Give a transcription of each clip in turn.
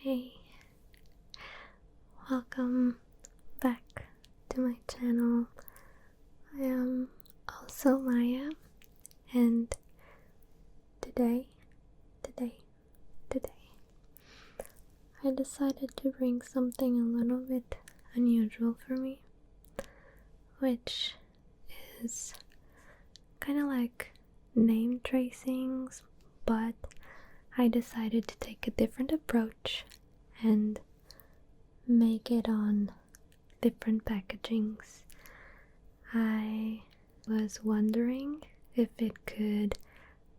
Hey, welcome back to my channel. I am also Maya, and today, I decided to bring something a little bit unusual for me, which is kind of like name tracings, but I decided to take a different approach and make it on different packagings. I was wondering if it could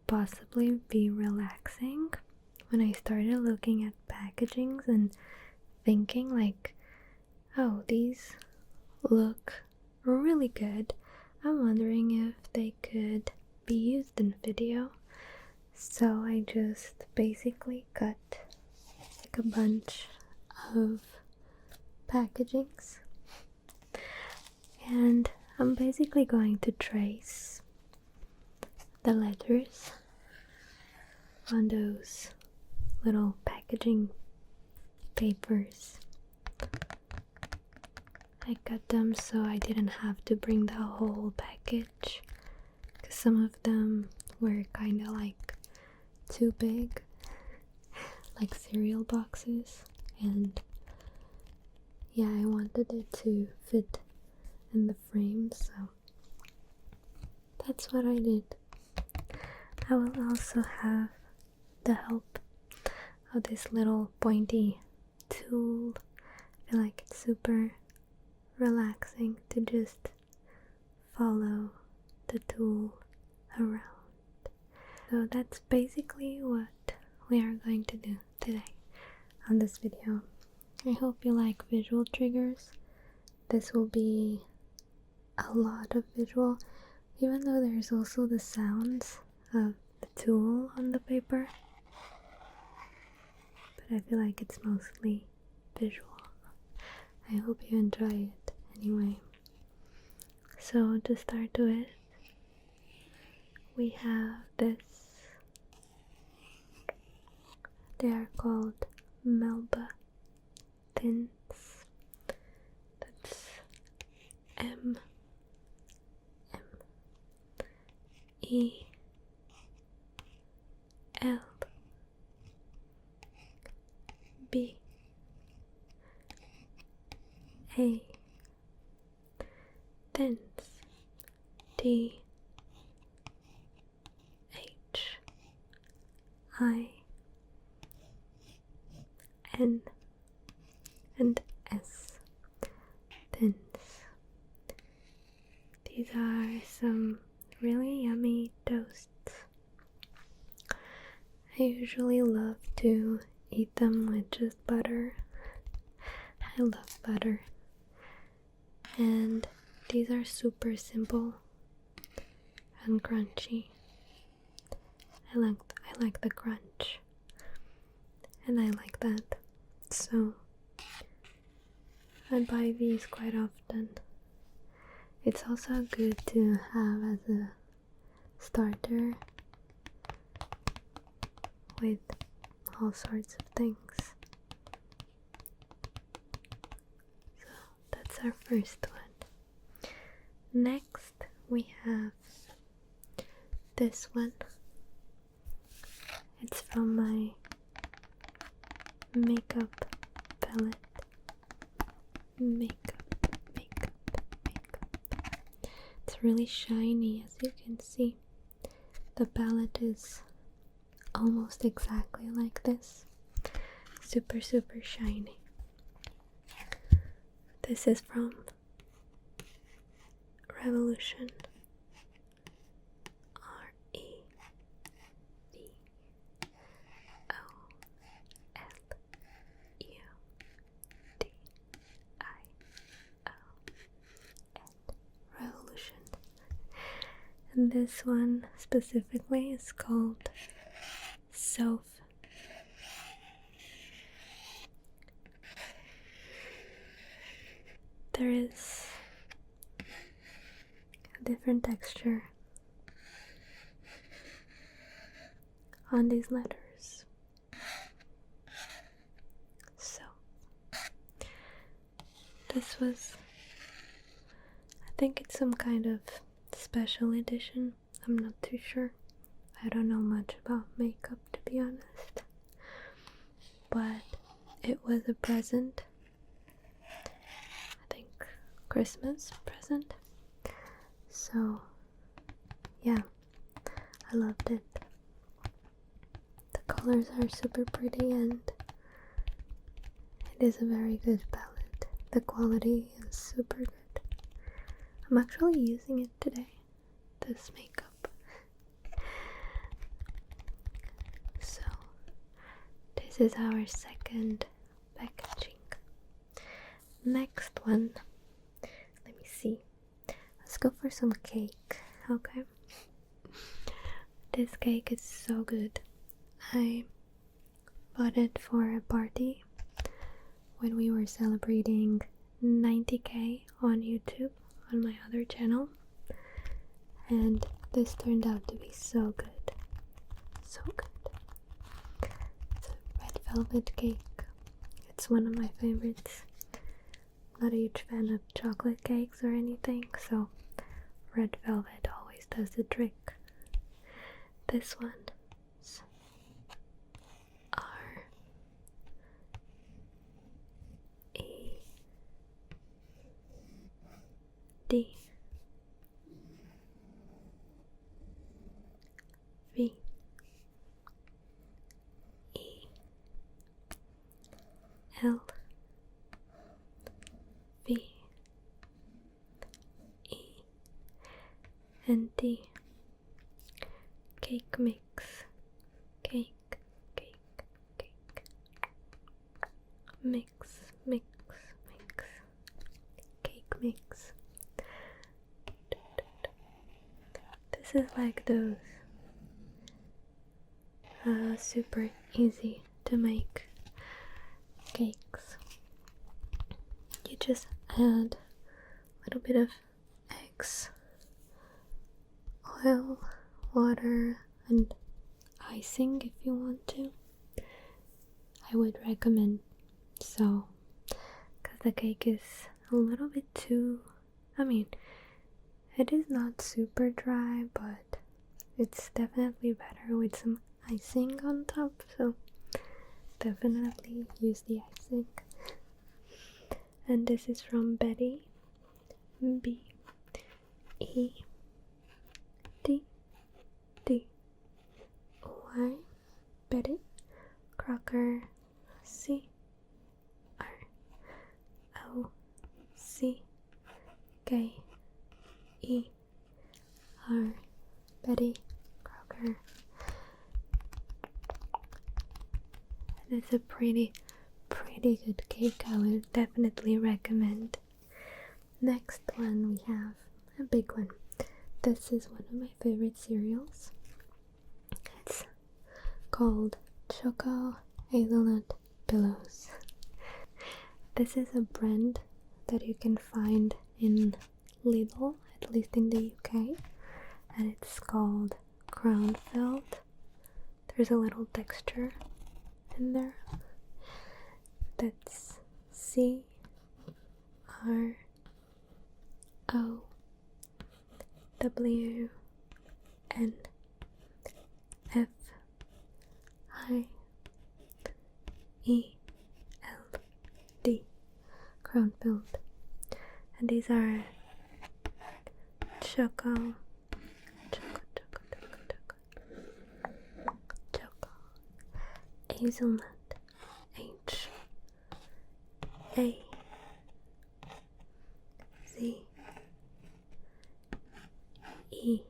possibly be relaxing when I started looking at packagings and thinking like, oh, these look really good. I'm wondering if they could be used in video. So I just basically cut like a bunch of packagings, and I'm basically going to trace the letters on those little packaging papers. I cut them so I didn't have to bring the whole package, because some of them were kind of like too big, like cereal boxes, and yeah, I wanted it to fit in the frame, so that's what I did. I will also have the help of this little pointy tool. I feel like it's super relaxing to just follow the tool around. So that's basically what we are going to do today on this video. I hope you like visual triggers. This will be a lot of visual, even though there's also the sounds of the tool on the paper. But I feel like it's mostly visual. I hope you enjoy it anyway. So to start with, we have this. They are called Melba Tints. That's M E L B A Tints T H I N and S Tints. These are some really yummy toasts. I usually love to eat them with just butter. I love butter. And these are super simple and crunchy. I like the crunch, and I like that. So I buy these quite often. It's also good to have as a starter with all sorts of things. So that's our first one. Next we have this one. It's from my makeup palette. Makeup. It's really shiny, as you can see. The palette is almost exactly like this. Super shiny. This is from Revolution. And this one specifically is called Soap. There is a different texture on these letters. This was, I think it's some kind of special edition. I'm not too sure. I don't know much about makeup, to be honest. But it was a present. I think Christmas present. So yeah, I loved it. The colors are super pretty and it is a very good palette. The quality is super good. I'm actually using it today, this makeup. So this is our second packaging. Next one, let me see. Let's go for some cake, okay? This cake is so good. I bought it for a party when we were celebrating 90k on YouTube on my other channel, and this turned out to be so good. So good. It's a red velvet cake. It's one of my favorites. I'm not a huge fan of chocolate cakes or anything, so red velvet always does the trick. This one R E D V E L V E N D. Cake mix. Cake, cake, cake. Mix, mix, mix. Cake mix. This is like those super easy to make cakes. You just add a little bit of eggs, oil, water, and icing if you want to. I would recommend so, because the cake is a little bit too, it is not super dry, but it's definitely better with some icing on top, so definitely use the icing. And this is from Betty, B E D D Y, Betty Crocker, C R O C K E R, Betty Crocker. And it's a pretty good cake. I would definitely recommend. Next one, we have a big one. This is one of my favorite cereals. It's called Choco Hazelnut Pillows. This is a brand that you can find in Lidl, at least in the UK, and it's called Crown Felt. There's a little texture in there. That's C R O W N F I E L D, Crown Felt. And these are Choco Hazelnut, H A Z E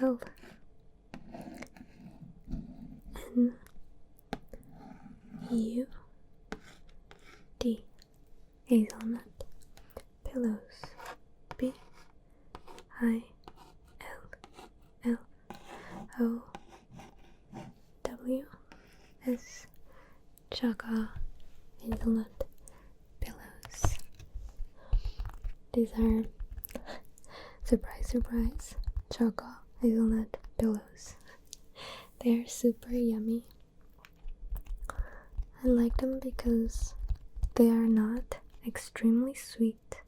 L N U D, Hazelnut Pillows, B I L L O W S, Choco Hazelnut Pillows. These are, surprise, surprise, Choco Hazelnut Pillows. They are super yummy. I like them because They are not extremely sweet,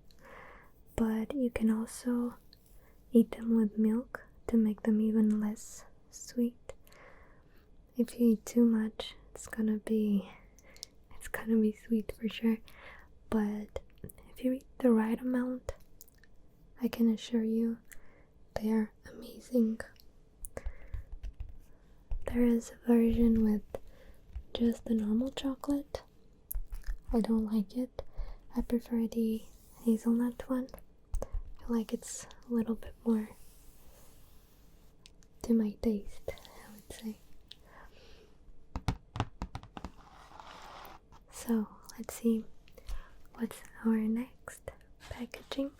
but you can also eat them with milk to make them even less sweet. If you eat too much, it's gonna be sweet for sure. But if you eat the right amount, I can assure you they are amazing. There is a version with just the normal chocolate. I don't like it. I prefer the hazelnut one. I feel like it's a little bit more to my taste, I would say. So let's see what's our next packaging.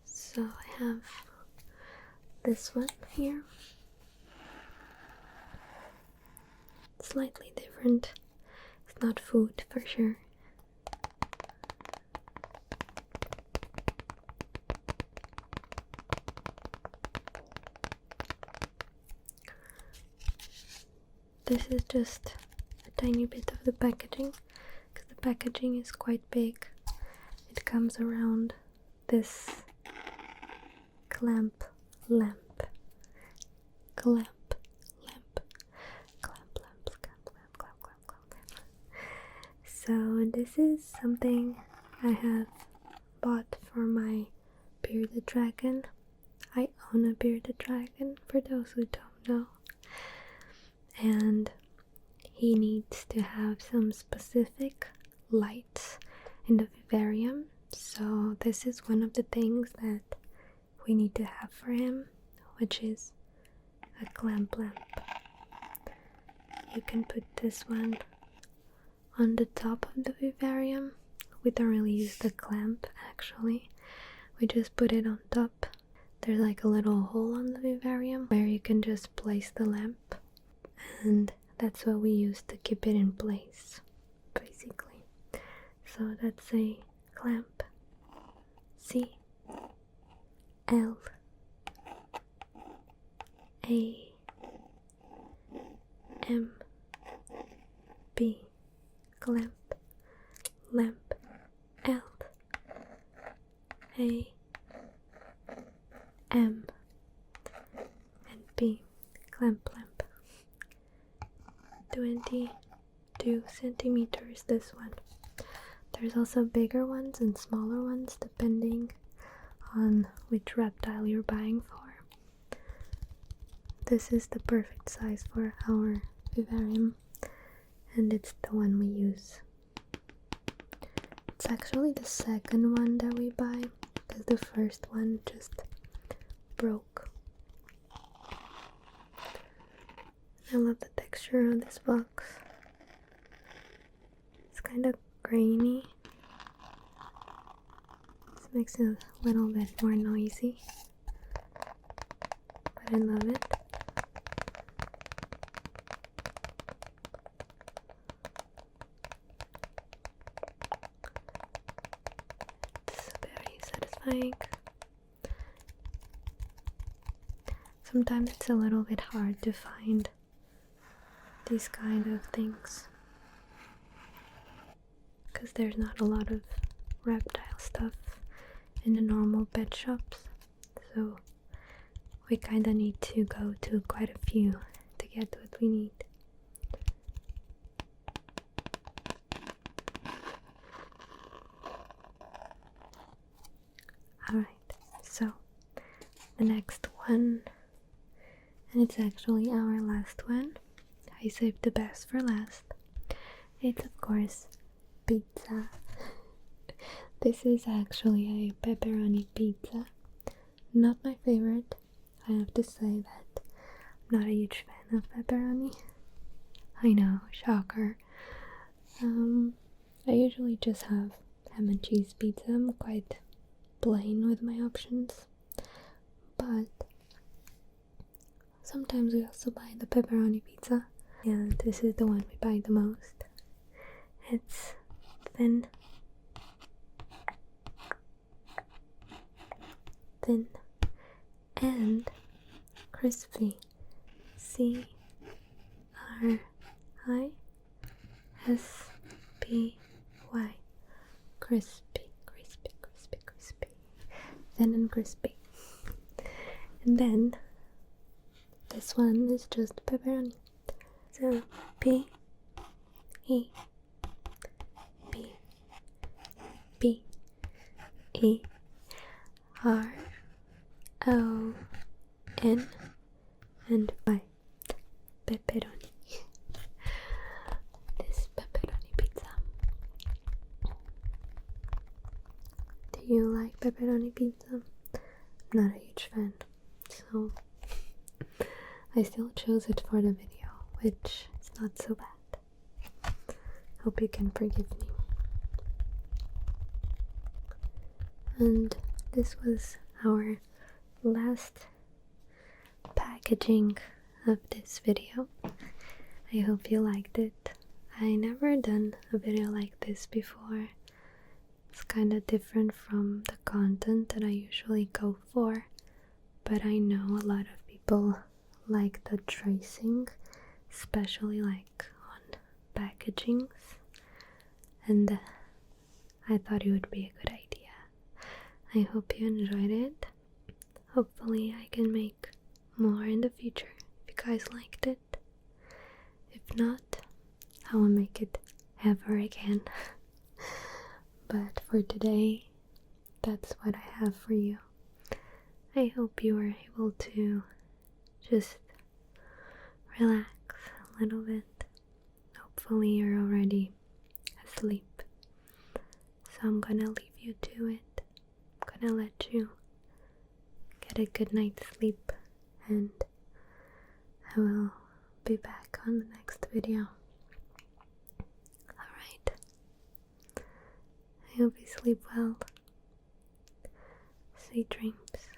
So I have this one here. Slightly different. It's not food for sure. This is just a tiny bit of the packaging, because the packaging is quite big. It comes around this clamp lamp. So this is something I have bought for my bearded dragon. I own a bearded dragon, for those who don't know. And he needs to have some specific lights in the vivarium. So this is one of the things that we need to have for him, which is a clamp lamp. You can put this one on the top of the vivarium. We don't really use the clamp actually. We just put it on top. There's like a little hole on the vivarium where you can just place the lamp, and that's what we use to keep it in place, basically. So that's a clamp. C-L-A-M-B. Clamp. Lamp. L-A-M and B. Clamp lamp. 22 centimeters, this one. There's also bigger ones and smaller ones depending on which reptile you're buying for. This is the perfect size for our vivarium, and it's the one we use. It's actually the second one that we buy, because the first one just broke. I love the texture of this box. It's kind of grainy. This makes it a little bit more noisy, but I love it. It's very satisfying. Sometimes it's a little bit hard to find these kind of things, because there's not a lot of reptile stuff in the normal pet shops, so we kinda need to go to quite a few to get what we need. Alright, so the next one, and it's actually our last one. I saved the best for last. It's of course pizza. This is actually a pepperoni pizza. Not my favorite. I have to say that I'm not a huge fan of pepperoni. I know, shocker. I usually just have ham and cheese pizza. I'm quite plain with my options, but sometimes we also buy the pepperoni pizza, and this is the one we buy the most. It's thin and crispy. S-P-Y. Crispy, crispy, crispy, crispy. Thin and crispy. And then this one is just pepperoni. So P-E-P-P-E-R-O-N and Y. Pepperoni. This pepperoni pizza. Do you like pepperoni pizza? I'm not a huge fan, so I still chose it for the video, which is not so bad. Hope you can forgive me. And this was our last packaging of this video. I hope you liked it. I never done a video like this before. It's kind of different from the content that I usually go for, but I know a lot of people like the tracing, especially like on packagings, and I thought it would be a good idea. I hope you enjoyed it. Hopefully I can make more in the future if you guys liked it. If not, I will make it ever again. But for today, that's what I have for you. I hope you were able to just relax a little bit. Hopefully you're already asleep. So I'm gonna leave you to it. I'm gonna let you get a good night's sleep, and I will be back on the next video. Alright. I hope you sleep well. Sweet dreams.